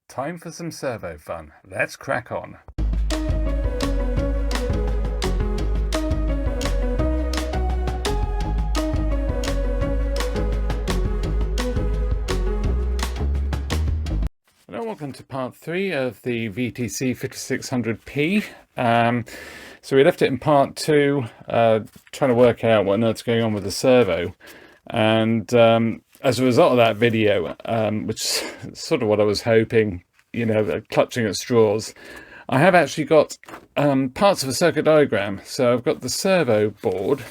Time for some servo fun. Let's crack on. Hello, welcome to part 3 of the VTC5600P. So we left it in part 2, trying to work out what on earth's going on with the servo. And as a result of that video, which is sort of what I was hoping, you know, clutching at straws, I have actually got parts of a circuit diagram. So I've got the servo board.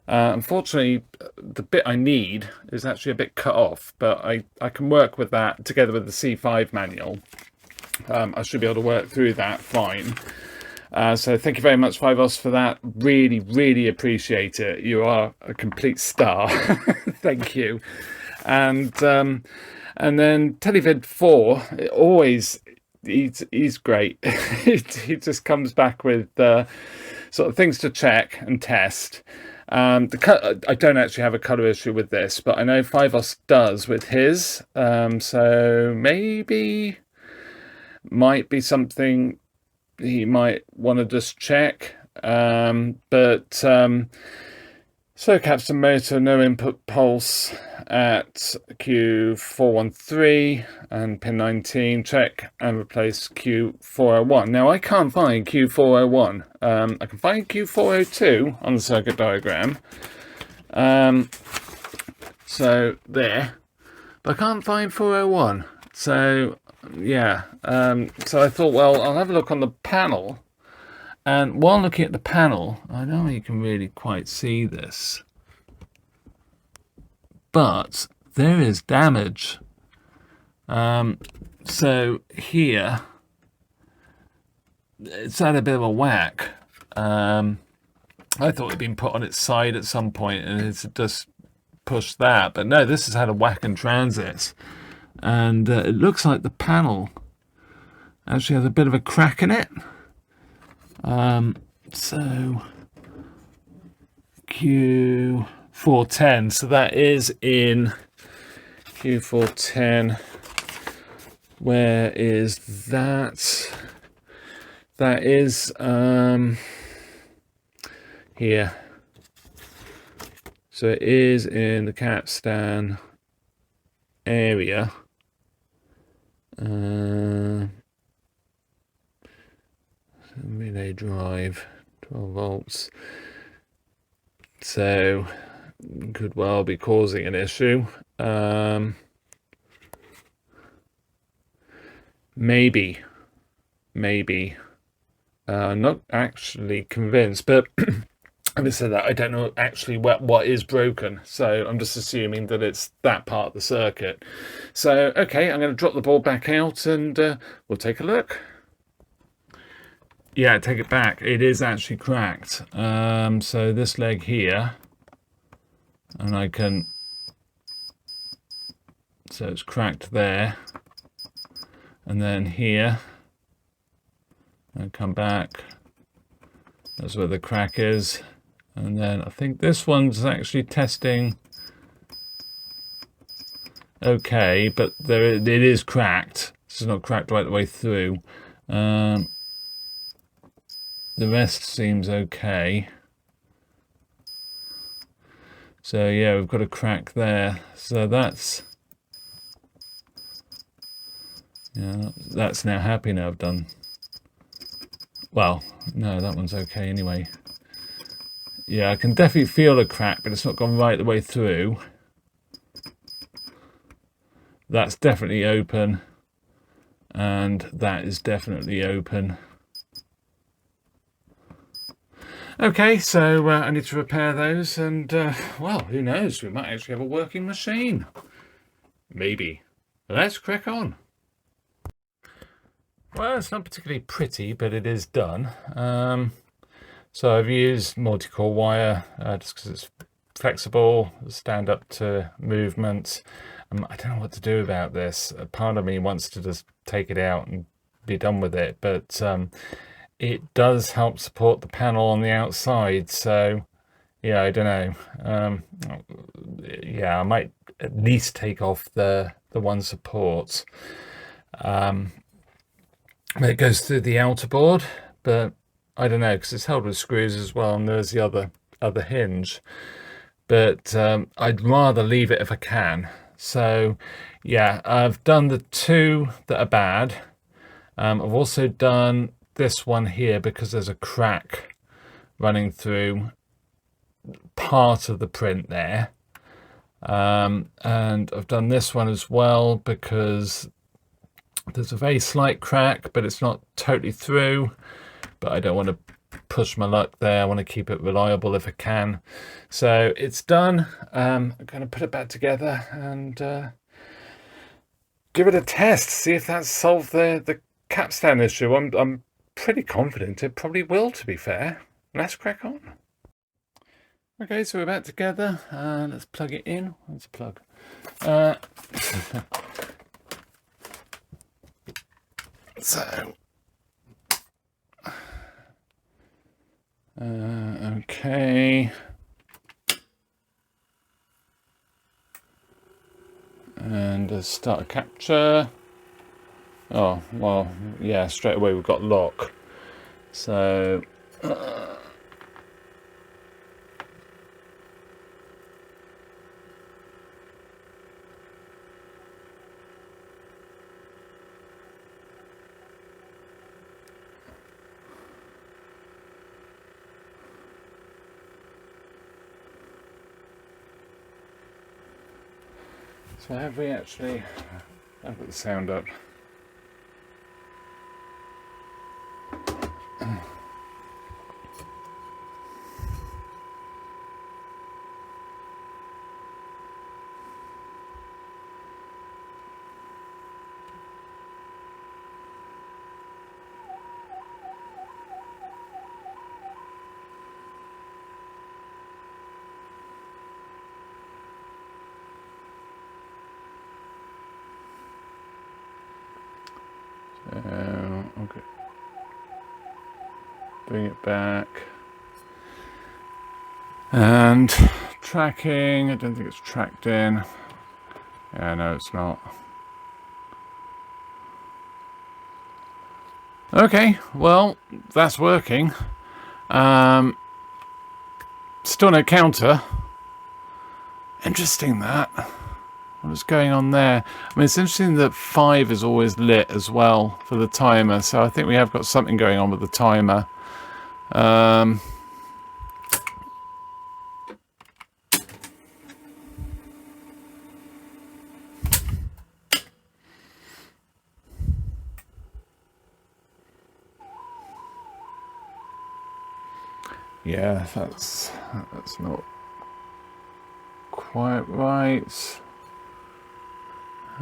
Unfortunately, the bit I need is actually a bit cut off, but I can work with that together with the C5 manual. I should be able to work through that fine. So thank you very much, Fivos, for that. Really, really appreciate it. You are a complete star. Thank you. And then Televid4, always, he's great. He just comes back with sort of things to check and test. I don't actually have a colour issue with this, but I know Fivos does with his. So maybe might be something he might want to just check. So Capstan motor, no input pulse at Q413 and pin 19, check and replace Q401. Now I can't find Q401. I can find Q402 on the circuit diagram. So there, but I can't find 401. So yeah, so I thought, well, I'll have a look on the panel. And while looking at the panel, I don't know if you can really quite see this, but there is damage. So here, it's had a bit of a whack. I thought it had been put on its side at some point and it's just pushed that, but no, this has had a whack in transit. And it looks like the panel actually has a bit of a crack in it. So Q410, so that is in Q410. Where is that? That is here. So it is in the Capstan area. Relay drive, 12 volts. So could well be causing an issue. Maybe. I'm not actually convinced, but having said that, I don't know actually what is broken, so I'm just assuming that it's that part of the circuit. So okay, I'm going to drop the board back out and we'll take a look. Yeah, take it back. It is actually cracked. So this leg here, and I can, so it's cracked there, and then here, and come back. That's where the crack is, and then I think this one's actually testing okay, but it is cracked. It's not cracked right the way through. The rest seems okay. So yeah, we've got a crack there. So that's now happy now. I've done well. No, that one's okay anyway. Yeah, I can definitely feel a crack, but it's not gone right the way through. That's definitely open, and that is definitely open. Okay, so I need to repair those, and well, who knows, we might actually have a working machine. Maybe. Let's crack on. Well, it's not particularly pretty, but it is done. So I've used multi-core wire just because it's flexible, stand up to movement. I don't know what to do about this. Part of me wants to just take it out and be done with it, but it does help support the panel on the outside, so yeah, I don't know. Yeah, I might at least take off the one support. It goes through the outer board, but I don't know, because it's held with screws as well, and there's the other hinge. But I'd rather leave it if I can. So yeah, I've done the two that are bad. I've also done this one here because there's a crack running through part of the print there. And I've done this one as well because there's a very slight crack, but it's not totally through. But I don't want to push my luck there. I want to keep it reliable if I can. So it's done. I'm going to put it back together and give it a test, see if that's solved the capstan issue. I'm pretty confident it probably will, to be fair. Let's crack on. Okay, so we're back together. Let's plug it in. Let's plug. So, okay. And start a capture. Oh, well, yeah, straight away we've got lock. So, so have we actually, I've got the sound up. Okay. Bring it back. And tracking, I don't think it's tracked in. Yeah, no, it's not. Okay, well, that's working. Still no counter. Interesting that. What's going on there? I mean, it's interesting that 5 is always lit as well for the timer, so I think we have got something going on with the timer. Yeah, that's not quite right.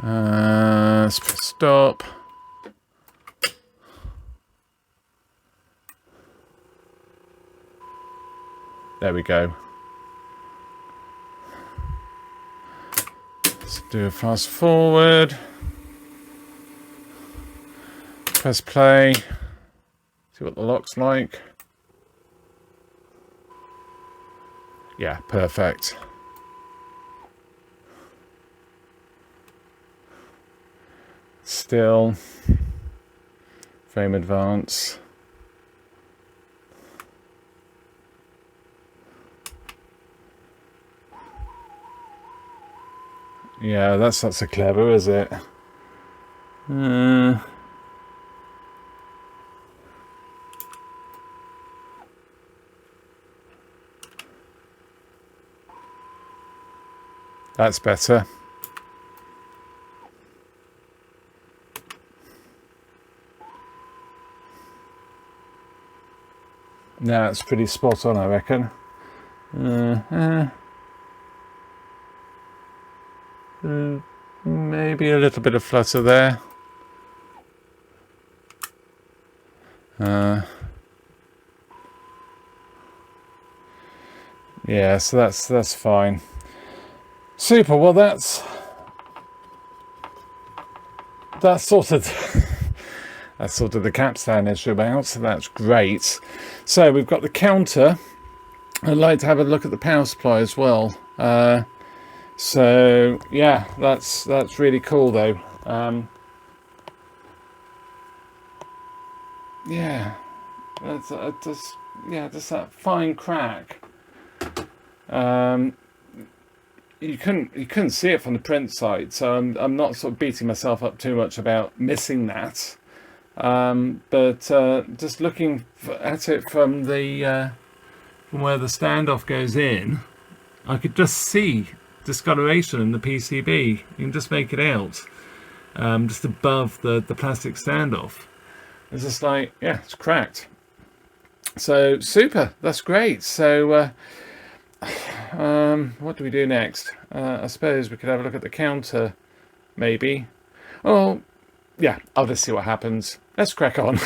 Let's press stop. There we go. Let's do a fast forward. Press play. See what the lock's like. Yeah, perfect. Still frame advance. Yeah, that's not so clever, is it? That's better. No, it's pretty spot on, I reckon. Maybe a little bit of flutter there. Yeah, so that's fine. Super. Well, that's sorted. That's sort of the capstan issue about, so that's great. So we've got the counter. I'd like to have a look at the power supply as well. So yeah, that's really cool though. yeah, that's just, yeah, just that fine crack. You couldn't see it from the print side, so I'm not sort of beating myself up too much about missing that. But just looking at it from the from where the standoff goes in, I could just see discoloration in the PCB. You can just make it out, just above the plastic standoff. It's just like, yeah, it's cracked. So super, that's great. So what do we do next? I suppose we could have a look at the counter, maybe. Oh, yeah, I'll just see what happens. Let's crack on.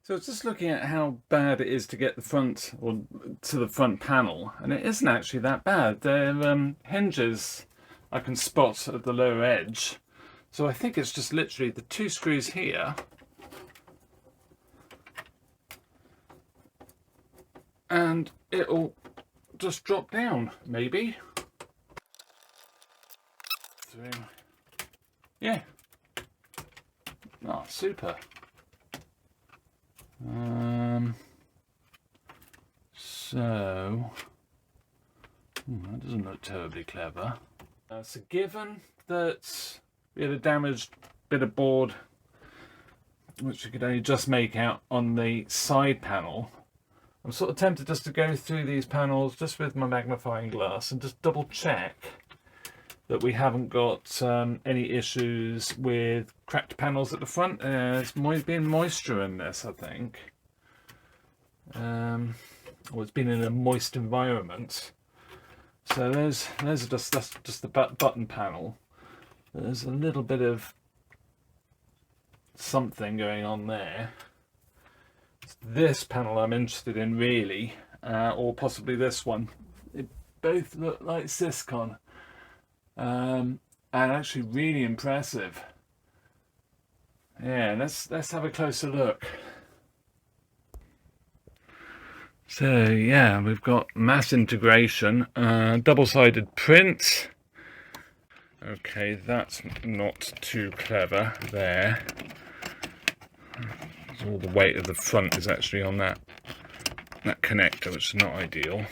So it's just looking at how bad it is to get the front, or to the front panel, and it isn't actually that bad. They're hinges I can spot at the lower edge. So I think it's just literally the 2 screws here, and it'll just drop down, maybe. Through. Yeah. Oh, super. So that doesn't look terribly clever. So given that we had a damaged bit of board, which you could only just make out on the side panel, I'm sort of tempted just to go through these panels just with my magnifying glass and just double check that we haven't got any issues with cracked panels at the front. There's been moisture in this, I think. Or it's been in a moist environment. So that's just the button panel. There's a little bit of something going on there. It's this panel I'm interested in, really, or possibly this one. They both look like Syscon. And actually really impressive. Yeah, let's have a closer look. So yeah, we've got mass integration, double-sided print. Okay, that's not too clever there. All the weight of the front is actually on that connector, which is not ideal.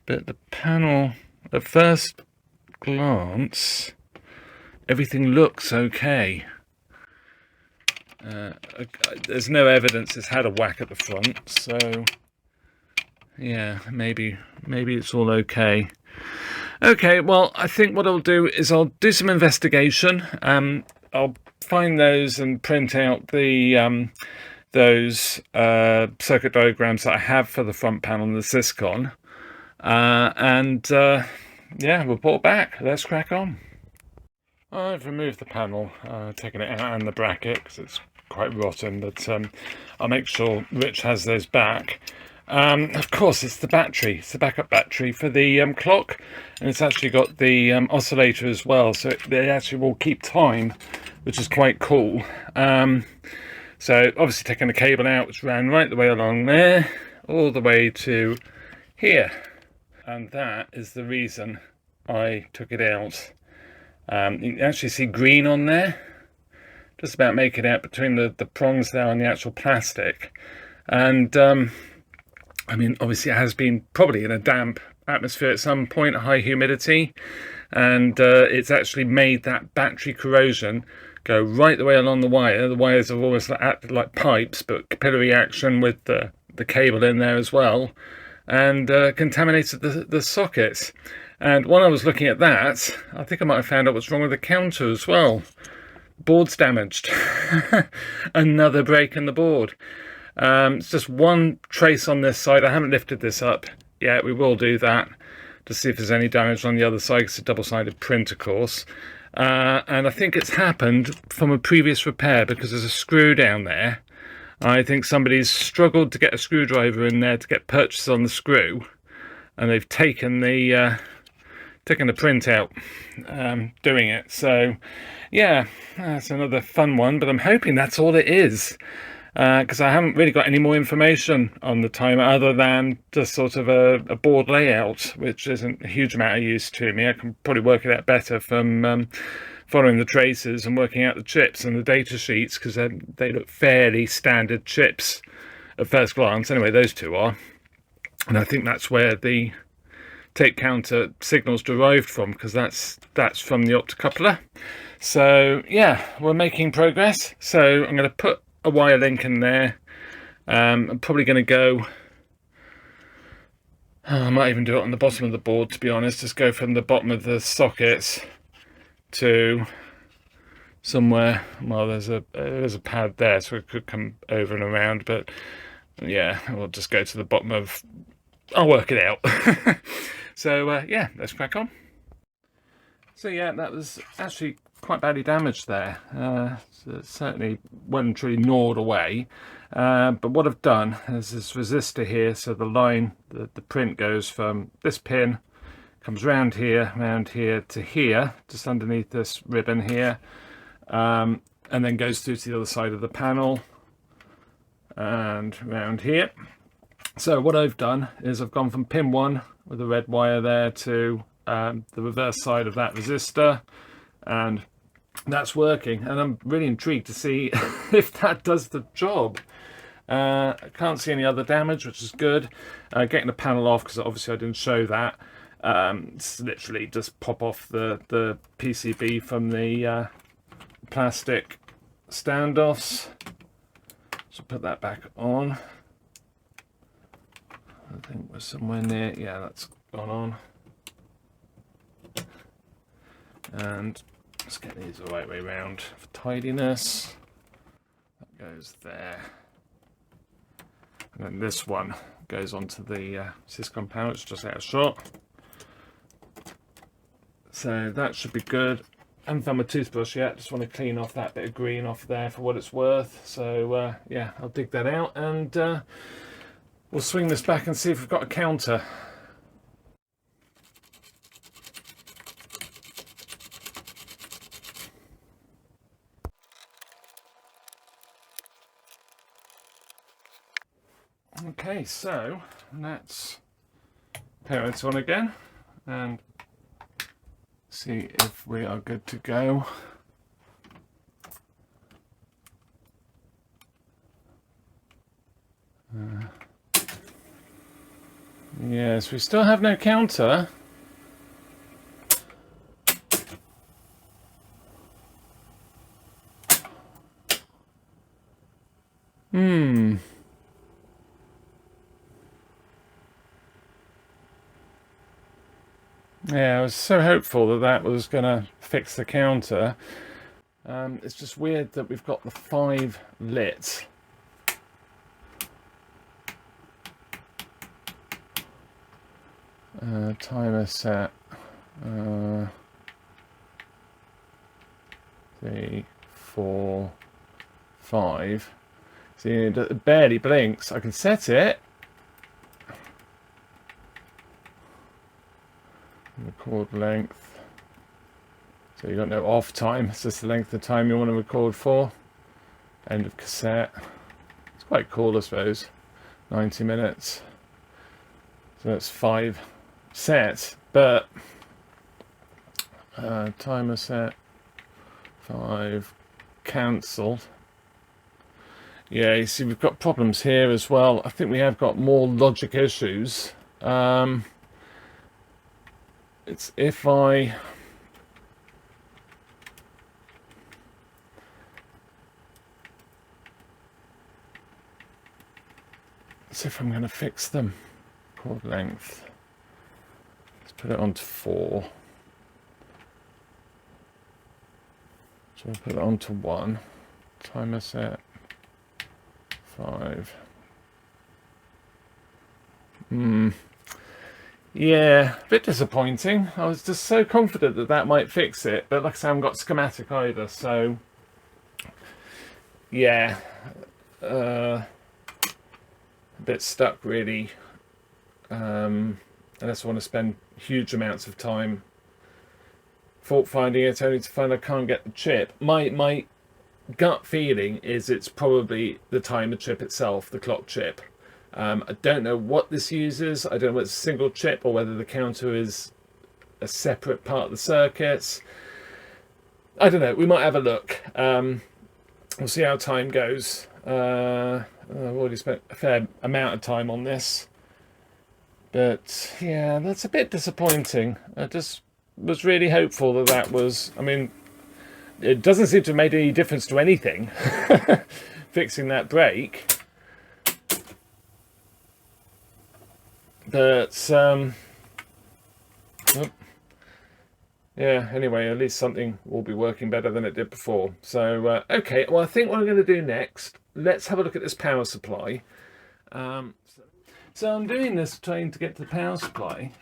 But the panel, at first glance, everything looks okay. There's no evidence it's had a whack at the front, so yeah, maybe it's all okay. Okay, well, I think what I'll do is I'll do some investigation. I'll find those and print out the those circuit diagrams that I have for the front panel and the Syscon. Yeah, report back. Let's crack on. I've removed the panel, taken it out and the bracket because it's quite rotten, but I'll make sure Rich has those back. Of course, it's the battery. It's the backup battery for the clock, and it's actually got the oscillator as well, so it actually will keep time, which is quite cool. So obviously taking the cable out, which ran right the way along there, all the way to here. And that is the reason I took it out. You can actually see green on there, just about making it out between the prongs there on the actual plastic. And I mean, obviously it has been probably in a damp atmosphere at some point, high humidity, and it's actually made that battery corrosion go right the way along the wire. The wires have almost acted like pipes, but capillary action with the cable in there as well, and contaminated the sockets. And when I was looking at that, I think I might have found out what's wrong with the counter as well. Board's damaged. Another break in the board. It's just one trace on this side. I haven't lifted this up yet. We will do that to see if there's any damage on the other side. It's a double-sided print, of course. And I think it's happened from a previous repair because there's a screw down there. I think somebody's struggled to get a screwdriver in there to get purchase on the screw, and they've taken the print out doing it. So yeah, that's another fun one, but I'm hoping that's all it is. because I haven't really got any more information on the timer other than just sort of a board layout, which isn't a huge amount of use to me. I can probably work it out better from following the traces and working out the chips and the data sheets, because they look fairly standard chips at first glance. Anyway, those two are, and I think that's where the tape counter signal's derived from, because that's from the optocoupler. So yeah, we're making progress. So I'm going to put a wire link in there. I'm probably going to go, I might even do it on the bottom of the board, to be honest. Just go from the bottom of the sockets to somewhere. Well, there's a pad there, so it could come over and around, but yeah, we'll just go to the bottom of, I'll work it out. So yeah, let's crack on. So yeah, that was actually quite badly damaged there. So it certainly well and truly gnawed away. But what I've done is this resistor here, so the line, the print goes from this pin, comes round here to here, just underneath this ribbon here, and then goes through to the other side of the panel and round here. So what I've done is I've gone from pin 1 with the red wire there to the reverse side of that resistor, and that's working, and I'm really intrigued to see if that does the job. I can't see any other damage, which is good. Getting the panel off, because obviously I didn't show that. It's literally just pop off the PCB from the plastic standoffs. So put that back on. I think we're somewhere near, yeah, that's gone on. And let's get these the right way round for tidiness. That goes there. And then this one goes onto the Syscon panel, it's just out of shot. So that should be good. I haven't found my toothbrush yet, just want to clean off that bit of green off there for what it's worth. So yeah, I'll dig that out, and we'll swing this back and see if we've got a counter. Okay, so let's pair it on again and see if we are good to go. Yes, we still have no counter. Yeah, I was so hopeful that that was going to fix the counter. It's just weird that we've got the 5 lit. Timer set 3, 4, 5. See, it barely blinks. I can set it. Record length. So you got no off time. It's just the length of time you want to record for. End of cassette. It's quite cool, I suppose. 90 minutes. So that's 5 sets, but timer set 5 cancelled. Yeah, you see we've got problems here as well. I think we have got more logic issues. It's if I see if I'm going to fix them. Chord length. Let's put it on to 4. So we'll put it on to 1. Timer set 5. Yeah, a bit disappointing. I was just so confident that that might fix it, but like I say, I haven't got schematic either, so yeah, a bit stuck really. Unless I want to spend huge amounts of time fault finding it, only to find I can't get the chip. My gut feeling is it's probably the timer chip itself, the clock chip. I don't know what this uses. I don't know whether it's a single chip or whether the counter is a separate part of the circuits. I don't know. We might have a look. We'll see how time goes. I've already spent a fair amount of time on this. But yeah, that's a bit disappointing. I just was really hopeful that that was... I mean, it doesn't seem to have made any difference to anything, fixing that break. But, yeah, anyway, at least something will be working better than it did before. So, okay, well, I think what I'm going to do next, let's have a look at this power supply. So I'm doing this trying to get to the power supply,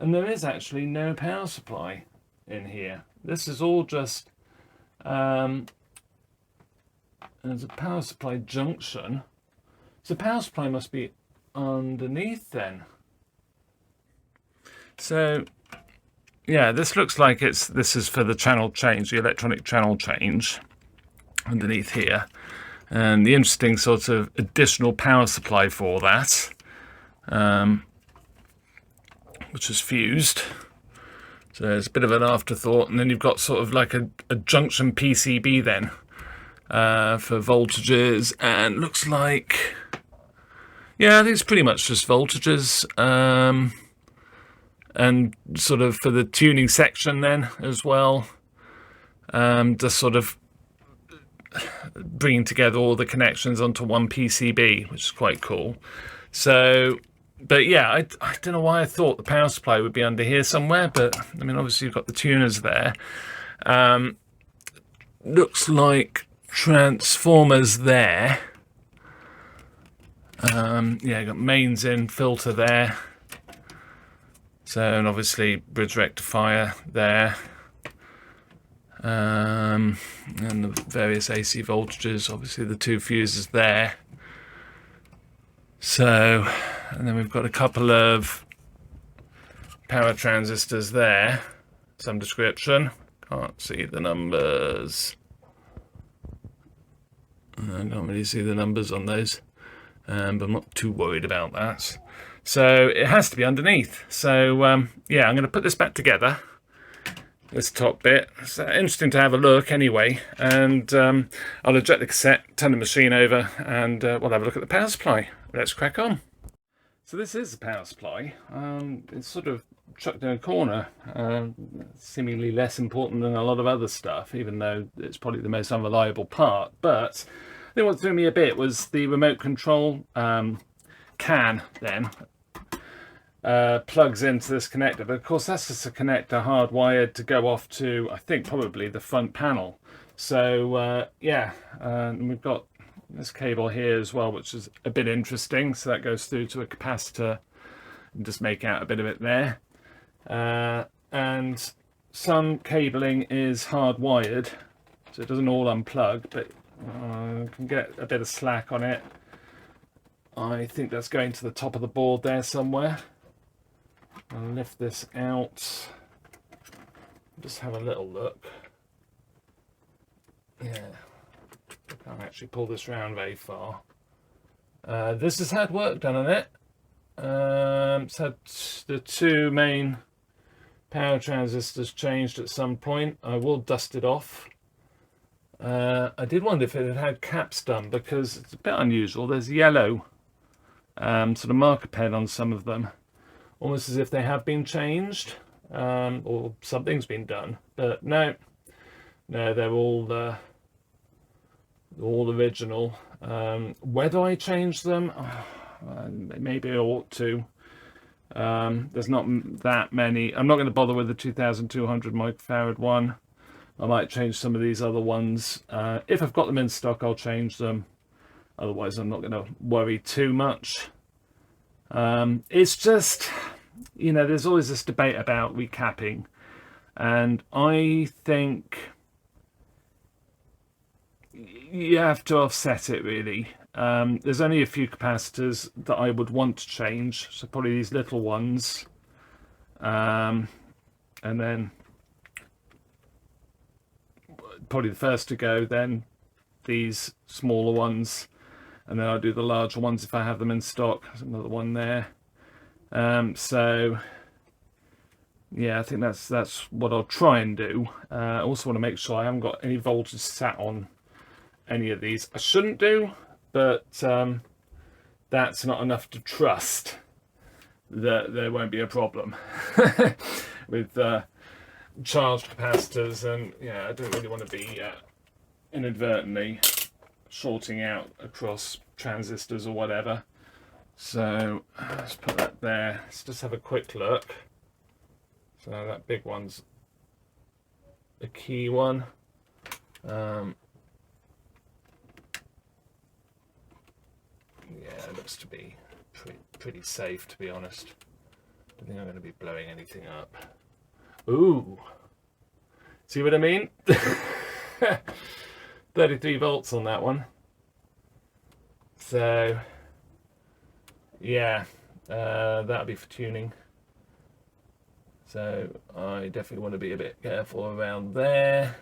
and there is actually no power supply in here. This is all just, there's a power supply junction. So the power supply must be underneath then. So yeah, this looks like this is for the channel change, the electronic channel change underneath here. And the interesting sort of additional power supply for that, which is fused. So it's a bit of an afterthought. And then you've got sort of like a junction PCB then for voltages. And looks like, yeah, I think it's pretty much just voltages. And sort of for the tuning section then as well. Just sort of bringing together all the connections onto one PCB, which is quite cool. So, but yeah, I don't know why I thought the power supply would be under here somewhere, but I mean, obviously you've got the tuners there. Looks like transformers there. Yeah, you've got mains in, filter there. So, and obviously bridge rectifier there. And the various AC voltages, obviously the two fuses there. So, and then we've got a couple of power transistors there, some description. Can't see the numbers. I can't really see the numbers on those, but I'm not too worried about that. So it has to be underneath. So yeah, I'm going to put this back together. This top bit. It's interesting to have a look anyway, and I'll eject the cassette, turn the machine over, and we'll have a look at the power supply. Let's crack on. So this is the power supply. It's sort of chucked in a corner, seemingly less important than a lot of other stuff, even though it's probably the most unreliable part. But I think what threw me a bit was the remote control can then. Plugs into this connector, but of course that's just a connector hardwired to go off to, I think, probably the front panel. So yeah, and we've got this cable here as well, which is a bit interesting. So that goes through to a capacitor and just make out a bit of it there. And some cabling is hardwired, so it doesn't all unplug, but can get a bit of slack on it. I think that's going to the top of the board there somewhere. I'll lift this out, just have a little look. Yeah, I can't actually pull this round very far. This has had work done on it. It's had the two main power transistors changed at some point. I will dust it off. I did wonder if it had had Capstan, because it's a bit unusual. There's yellow sort of marker pen on some of them, almost as if they have been changed, or something's been done. But no, they're all original. Whether I change them, maybe I ought to. There's not that many. I'm not going to bother with the 2200 microfarad one. I might change some of these other ones. If I've got them in stock, I'll change them. Otherwise, I'm not going to worry too much. It's just, you know, there's always this debate about recapping, and I think you have to offset it, really. There's only a few capacitors that I would want to change, so probably these little ones, and then probably the first to go, then these smaller ones, and then I'll do the larger ones if I have them in stock. There's another one there. So yeah, I think that's what I'll try and do. I also want to make sure I haven't got any voltage sat on any of these. I shouldn't do, but that's not enough to trust that there won't be a problem with charged capacitors. And yeah, I don't really want to be inadvertently shorting out across transistors or whatever. So let's put that there. Let's just have a quick look. So that big one's a key one. Yeah, it looks to be pretty safe, to be honest. I don't think I'm going to be blowing anything up. Ooh, see what I mean? 33 volts on that one. So yeah, that'll be for tuning. So I definitely want to be a bit careful around there.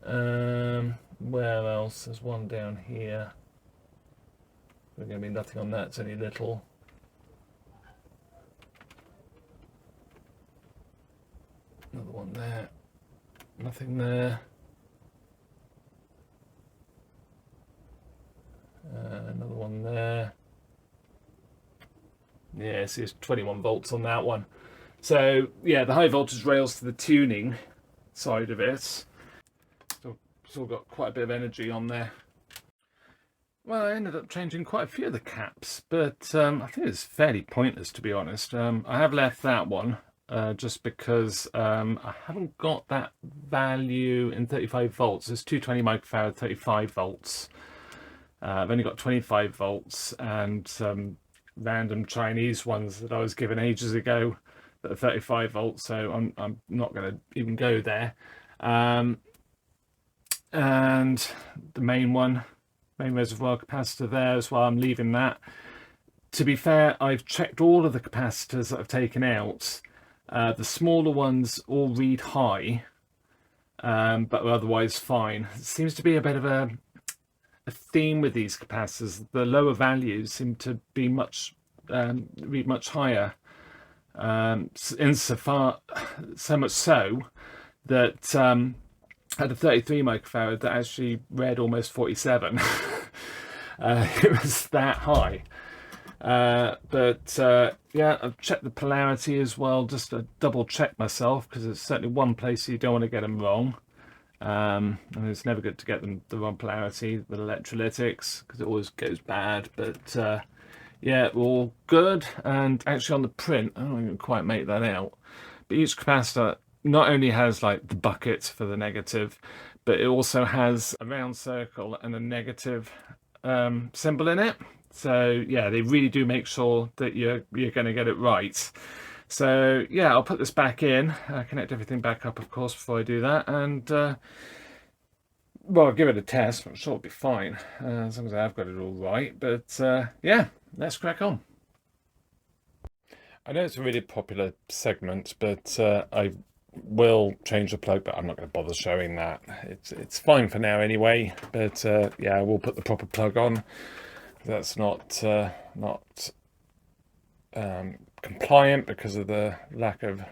Where else? There's one down here. There's going to be nothing on that, it's only little. Another one there. Nothing there. Another one there. Yeah, see, it's 21 volts on that one. So yeah, the high voltage rails to the tuning side of it. Still got quite a bit of energy on there. Well, I ended up changing quite a few of the caps, but I think it's fairly pointless, to be honest. I have left that one just because I haven't got that value in 35 volts. It's 220 microfarad, 35 volts. I've only got 25 volts and some random Chinese ones that I was given ages ago that are 35 volts, so I'm not going to even go there. And the main reservoir capacitor there as well, I'm leaving that. To be fair, I've checked all of the capacitors that I've taken out. The smaller ones all read high, but are otherwise fine. It seems to be a bit of a theme with these capacitors. The lower values seem to be read much higher. Insofar, so much so that had a 33 microfarad that actually read almost 47. It was that high. Yeah, I've checked the polarity as well, just to double check myself, because it's certainly one place you don't want to get them wrong. And it's never good to get them the wrong polarity with electrolytics, because it always goes bad. But yeah, all good. And actually on the print, I don't even quite make that out, but each capacitor not only has like the bucket for the negative, but it also has a round circle and a negative symbol in it. So yeah, they really do make sure that you're going to get it right. So yeah, I'll put this back in, connect everything back up, of course, before I do that, and well, I'll give it a test. I'm sure it'll be fine as long as I've got it all right. But yeah, let's crack on. I know it's a really popular segment, but I will change the plug, but I'm not going to bother showing that. It's fine for now anyway. But yeah, I will put the proper plug on. That's not compliant because of the lack of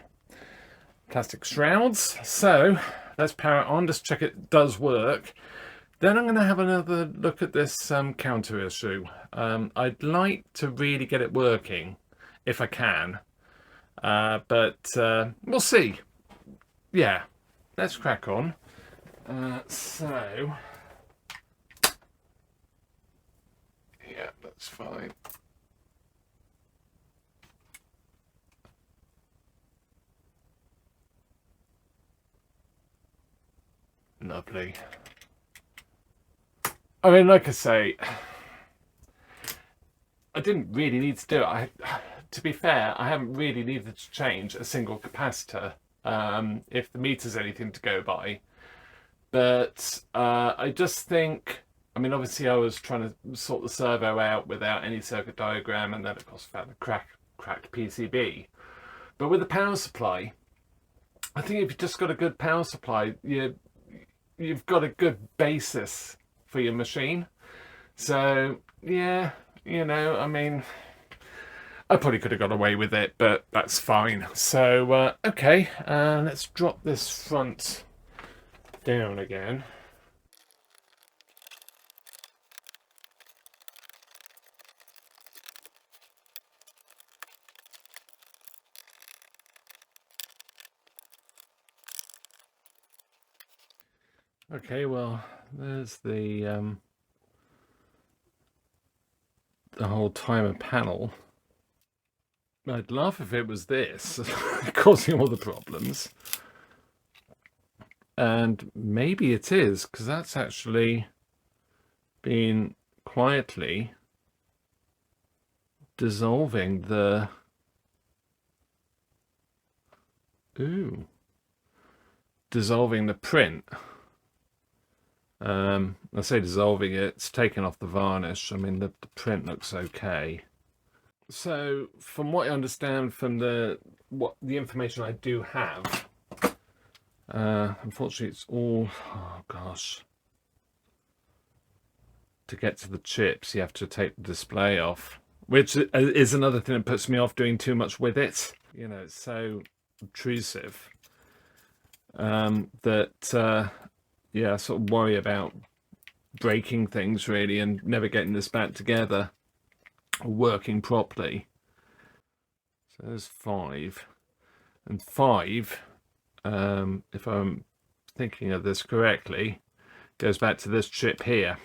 plastic shrouds. So let's power it on, just check it does work. Then I'm going to have another look at this counter issue. I'd like to really get it working if I can, but we'll see. Yeah, let's crack on. So yeah, that's fine. Lovely. I mean, like I say, I didn't really need to do it. To be fair, I haven't really needed to change a single capacitor if the meter's anything to go by. But I just think, I mean, obviously I was trying to sort the servo out without any circuit diagram, and then of course found a cracked PCB. But with the power supply, I think if you've just got a good power supply, you've got a good basis for your machine. So yeah, you know, I mean, I probably could have got away with it, but that's fine. So okay, let's drop this front down again. Okay, well, there's the whole timer panel. I'd laugh if it was this causing all the problems. And maybe it is, because that's actually been quietly dissolving the... Ooh. Dissolving the print. I say dissolving it, it's taken off the varnish. I mean, the print looks okay. So, from what I understand from the information I do have, unfortunately it's all, oh gosh. To get to the chips, you have to take the display off, which is another thing that puts me off doing too much with it. You know, it's so obtrusive that yeah, I sort of worry about breaking things really and never getting this back together or working properly. So there's 5 and 5, if I'm thinking of this correctly, goes back to this chip here.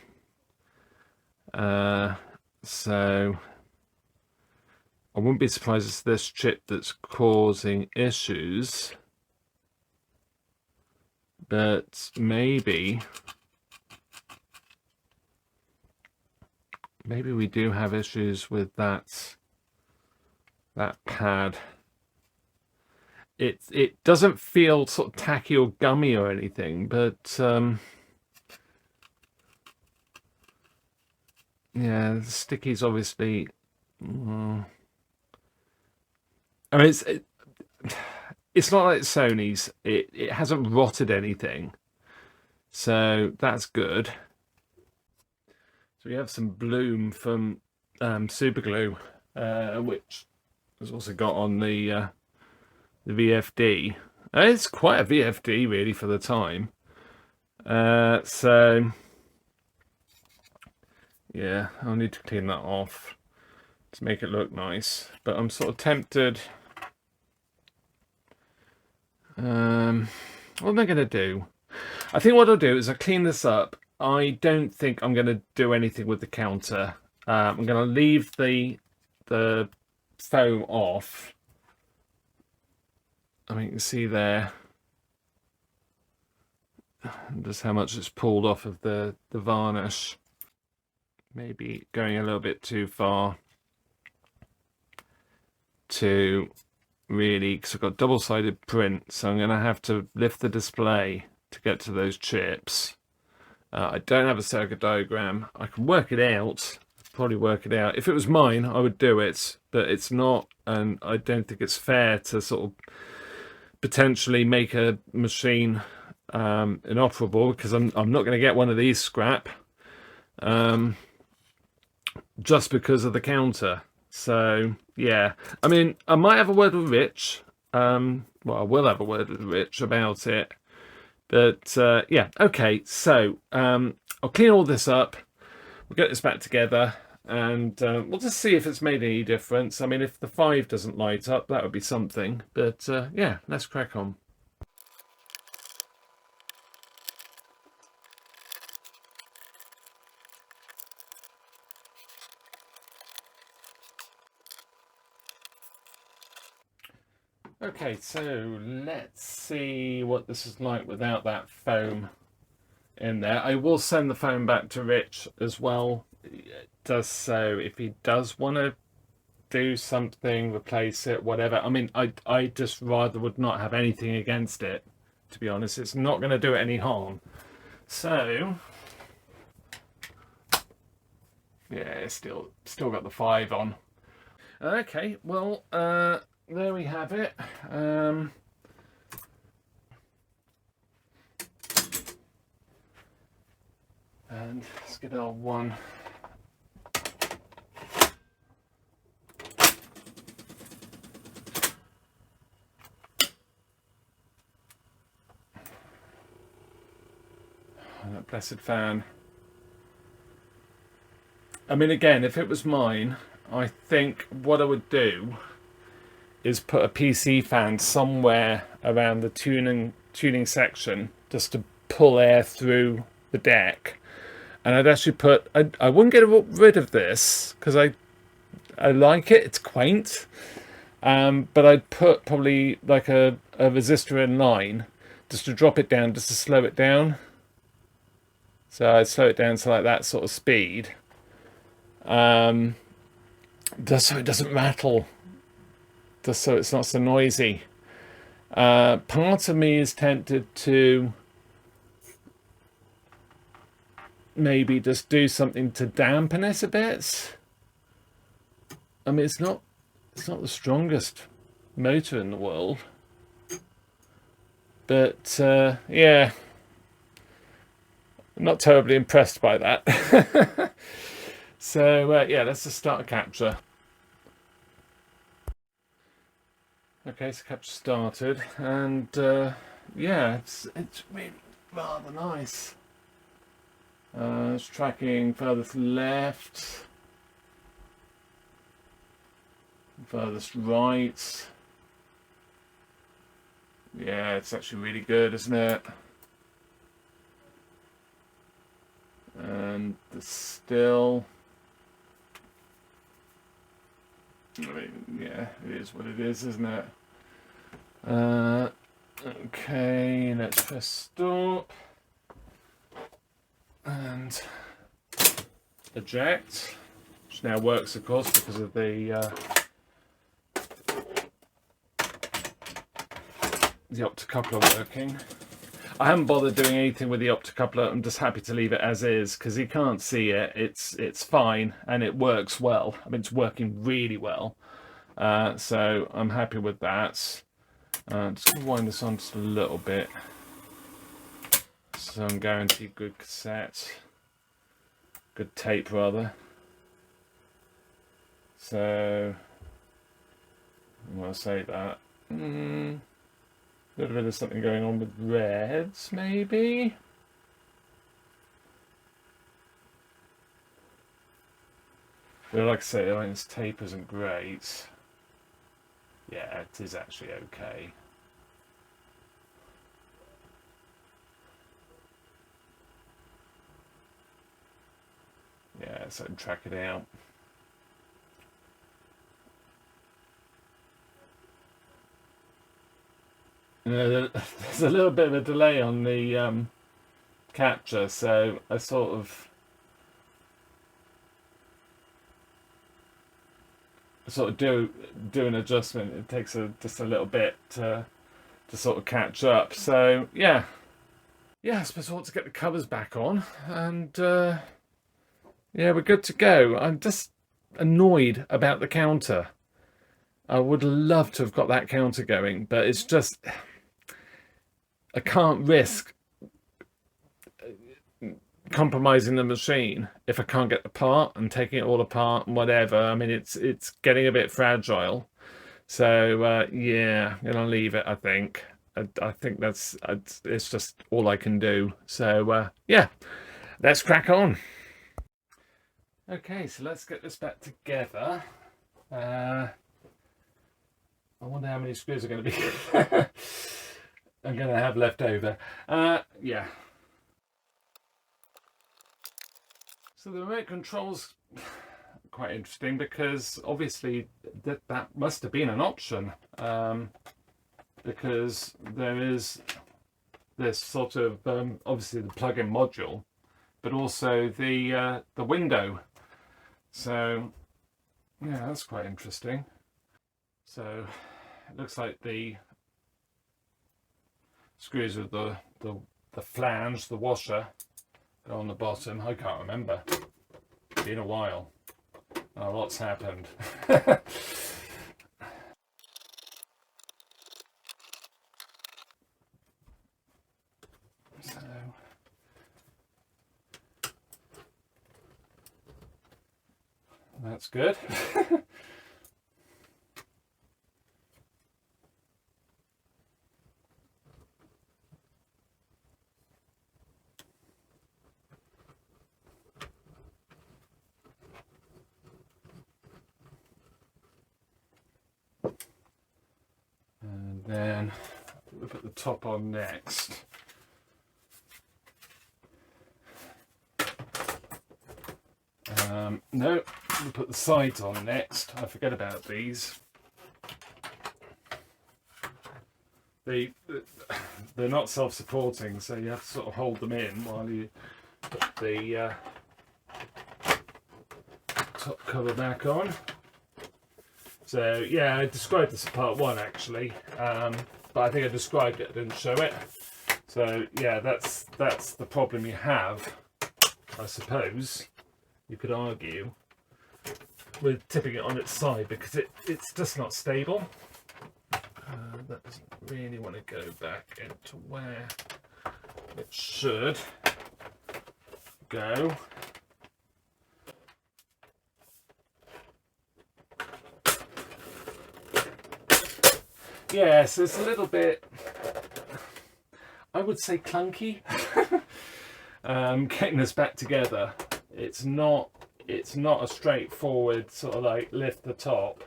So I wouldn't be surprised it's this chip that's causing issues, but maybe we do have issues with that pad. It doesn't feel sort of tacky or gummy or anything, but yeah, the sticky's obviously. I mean, it's not like Sony's. It hasn't rotted anything, so that's good. So we have some bloom from super glue, which has also got on the VFD. It's quite a VFD really for the time. So yeah, I'll need to clean that off to make it look nice. But I'm sort of tempted. What am I going to do? I think what I'll do is I'll clean this up. I don't think I'm going to do anything with the counter. I'm going to leave the foam off. I mean, you can see there just how much it's pulled off of the varnish. Maybe going a little bit too far to really, because I've got double-sided print, so I'm going to have to lift the display to get to those chips. I don't have a circuit diagram. I can work it out, probably work it out. If it was mine, I would do it, but it's not, and I don't think it's fair to sort of potentially make a machine inoperable, because I'm not going to get one of these scrap just because of the counter. So yeah, I mean, I might have a word with Rich. Well, I will have a word with Rich about it. But yeah, okay, so I'll clean all this up, we'll get this back together, and we'll just see if it's made any difference. I mean, if the 5 doesn't light up, that would be something. But yeah, let's crack on. Okay, so let's see what this is like without that foam in there. I will send the foam back to Rich as well. It does so if he does want to do something, replace it, whatever. I mean, I just rather would not have anything against it, to be honest. It's not going to do it any harm. So yeah, it's still got the 5 on. Okay, well, there we have it. And let's get our one. And that blessed fan. I mean, again, if it was mine, I think what I would do is put a PC fan somewhere around the tuning section just to pull air through the deck. And I'd actually put, I wouldn't get rid of this because I like it, it's quaint. But I'd put probably like a resistor in line just to drop it down, just to slow it down. So I'd slow it down to like that sort of speed. Just so it doesn't rattle. Just so it's not so noisy. Part of me is tempted to maybe just do something to dampen it a bit. I mean, it's not the strongest motor in the world, but yeah, I'm not terribly impressed by that. So yeah, let's just start a capture. Okay, so capture started, and yeah, it's really rather nice. It's tracking furthest left, furthest right. Yeah, it's actually really good, isn't it? And the still. I mean, yeah, it is what it is, isn't it? Okay, let's press stop and eject, which now works, of course, because of the optocoupler working. I haven't bothered doing anything with the optocoupler. I'm just happy to leave it as is because you can't see it. It's fine and it works well. I mean, it's working really well. So I'm happy with that. Just going to wind this on just a little bit. Some guaranteed good cassette. Good tape, rather. So, I'm going to say that. A little bit of something going on with reds, maybe? But like I say, I mean, this tape isn't great. Yeah, it is actually okay. Yeah, so I can track it out. There's a little bit of a delay on the capture, so I sort of do an adjustment. It takes just a little bit to sort of catch up. So yeah, I suppose I want to get the covers back on, and yeah, we're good to go. I'm just annoyed about the counter. I would love to have got that counter going, but it's just I can't risk compromising the machine if I can't get the part and taking it all apart and whatever. I mean, it's getting a bit fragile. So yeah, I'm gonna leave it. I think that's it's just all I can do. So yeah, let's crack on. Okay, so let's get this back together. I wonder how many screws are going to be I'm going to have left over. Yeah. So the remote control's quite interesting because obviously that must have been an option, because there is this sort of obviously the plug-in module, but also the window. So yeah, that's quite interesting. So it looks like the screws with the flange, the washer, go on the bottom. I can't remember. It's been a while. A lot's happened. So that's good. And then we'll put the top on next. No, we'll put the sides on next. I forget about these. They're not self-supporting, so you have to sort of hold them in while you put the top cover back on. So yeah, I described this in part 1 actually, but I think I described it, I didn't show it. So yeah, that's the problem you have, I suppose. You could argue with tipping it on its side because it's just not stable. That doesn't really want to go back into where it should go. Yeah, so it's a little bit, I would say, clunky. Getting this back together. It's not a straightforward sort of like lift the top,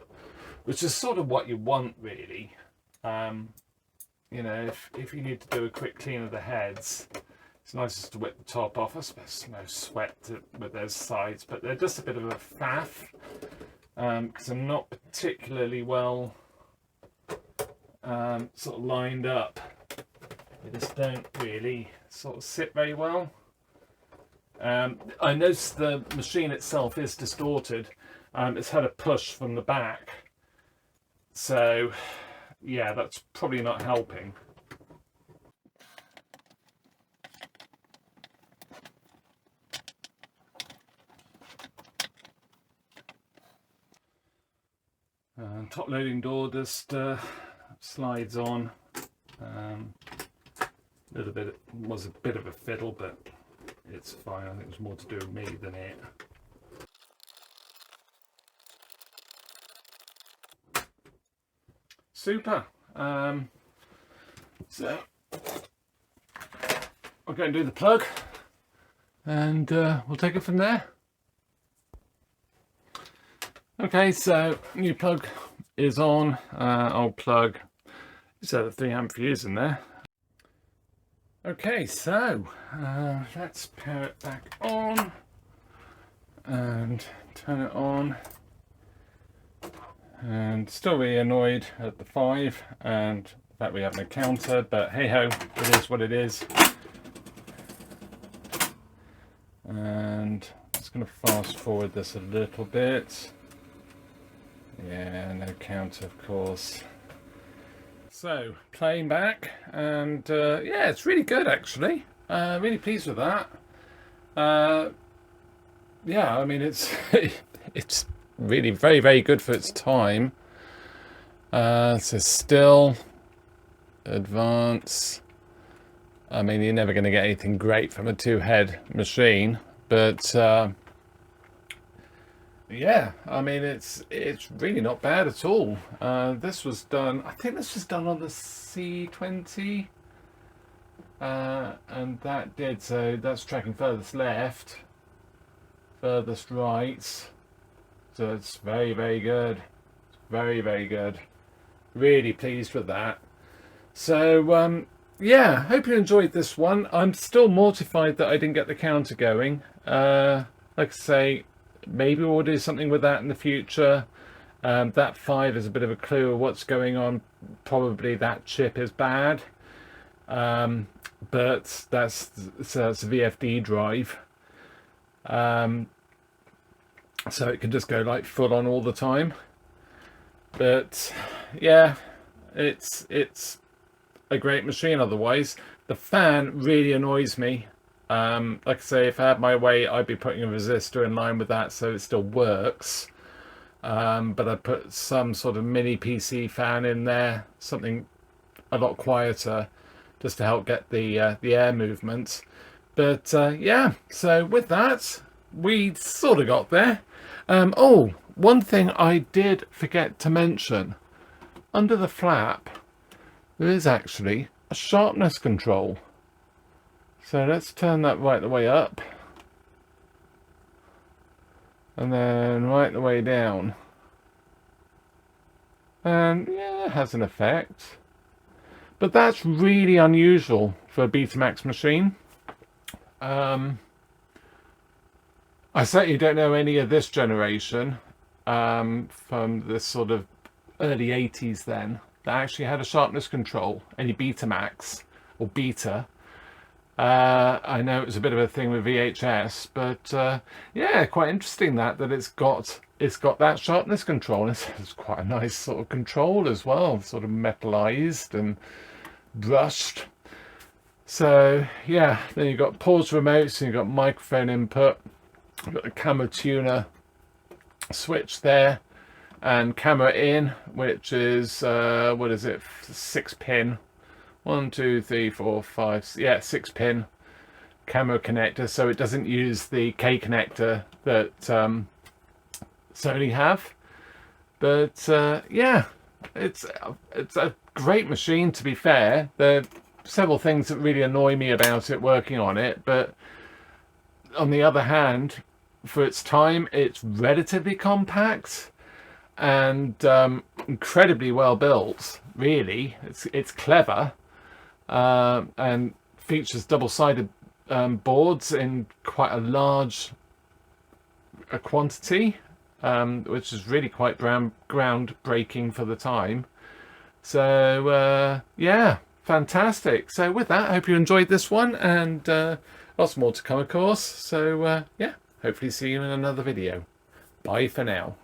which is sort of what you want really. You know, if you need to do a quick clean of the heads, it's nice just to whip the top off. I suppose no sweat with those sides, but they're just a bit of a faff because they're not particularly well sort of lined up. They just don't really sort of sit very well. I noticed the machine itself is distorted. It's had a push from the back, so yeah, that's probably not helping. Top loading door just slides on. Little bit was a bit of a fiddle, but it's fine. I think it was more to do with me than it. Super. So I'll go and do the plug, and we'll take it from there. Okay, so new plug is on. Old plug. Just had a 3-amp fuse in there. Okay, so let's power it back on and turn it on. And still really annoyed at the 5 and the fact we have no counter, but hey ho, it is what it is. And I'm just going to fast forward this a little bit. Yeah, no counter of course. So playing back, and yeah, it's really good actually. Really pleased with that. Yeah, I mean it's it's really very good for its time. So still advance. I mean, you're never going to get anything great from a 2-head machine, but yeah, I mean it's really not bad at all. This was done, I think this was done on the C20, and that did, so that's tracking furthest left, furthest right, so it's very good. It's very good. Really pleased with that. So yeah, hope you enjoyed this one. I'm still mortified that I didn't get the counter going. Like I say, maybe we'll do something with that in the future. That 5 is a bit of a clue of what's going on. Probably that chip is bad, but that's a VFD drive, so it can just go like full on all the time. But yeah, it's a great machine otherwise. The fan really annoys me. Like I say, if I had my way, I'd be putting a resistor in line with that so it still works. But I put some sort of mini PC fan in there, something a lot quieter, just to help get the air movement. But yeah, so with that, we sort of got there. Oh, one thing I did forget to mention. Under the flap, there is actually a sharpness control. So let's turn that right the way up. And then right the way down. And yeah, it has an effect. But that's really unusual for a Betamax machine. I certainly don't know any of this generation from the sort of early 80s then that actually had a sharpness control, any Betamax or Beta. I know it was a bit of a thing with VHS, but yeah, quite interesting that it's got that sharpness control. It's quite a nice sort of control as well, sort of metallized and brushed. So yeah, then you've got pause remotes, and you've got microphone input, you've got the camera tuner switch there, and camera in, which is what is it, 6-pin, 1 2 3 4 5, yeah, 6-pin camera connector, so it doesn't use the K connector that Sony have. But yeah, it's a great machine, to be fair. There are several things that really annoy me about it working on it, but on the other hand, for its time, it's relatively compact and incredibly well built. Really, it's clever, and features double-sided boards in quite a large quantity, which is really quite groundbreaking for the time. So yeah, fantastic. So with that, I hope you enjoyed this one, and lots more to come, of course. So yeah, hopefully see you in another video. Bye for now.